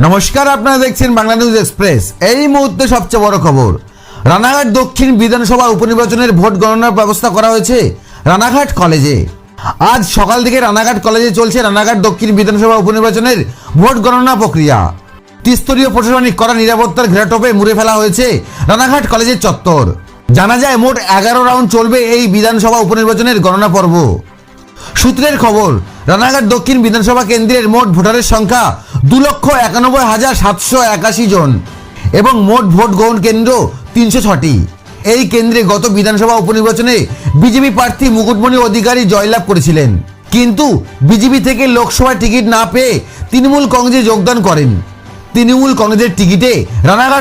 নমস্কার, আপনারা দেখছেন বাংলা নিউজ এক্সপ্রেস। এই মুহূর্তে সবচেয়ে বড় খবর, রানাঘাট দক্ষিণ বিধানসভা উপনির্বাচনের ভোট গণনার ব্যবস্থা করা হয়েছে রানাঘাট কলেজে। আজ সকাল থেকে রানাঘাট কলেজে চলছে রানাঘাট দক্ষিণ বিধানসভা উপনির্বাচনের ভোট গণনা প্রক্রিয়া। ত্রিস্তরীয় প্রশাসনিক কড়া নিরাপত্তার ঘেরাটোপে মুড়ে ফেলা হয়েছে রানাঘাট কলেজের চত্বর। জানা যায় মোট 11 রাউন্ড চলবে এই বিধানসভা উপনির্বাচনের গণনা পর্ব। সূত্রের খবর, রানাঘাট দক্ষিণ বিধানসভা কেন্দ্রের মোট ভোটারের সংখ্যা 2,91,781 জন এবং মোট ভোট গ্রহণ কেন্দ্র 306টি। এই কেন্দ্রে গত বিধানসভা উপনির্বাচনে বিজেপি প্রার্থী মুকুটমণি অধিকারী জয়লাভ করেছিলেন, কিন্তু বিজেপি থেকে লোকসভা টিকিট না পেয়ে তৃণমূল কংগ্রেসে যোগদান করেন। তৃণমূল কংগ্রেসের টিকিটে রানাঘাট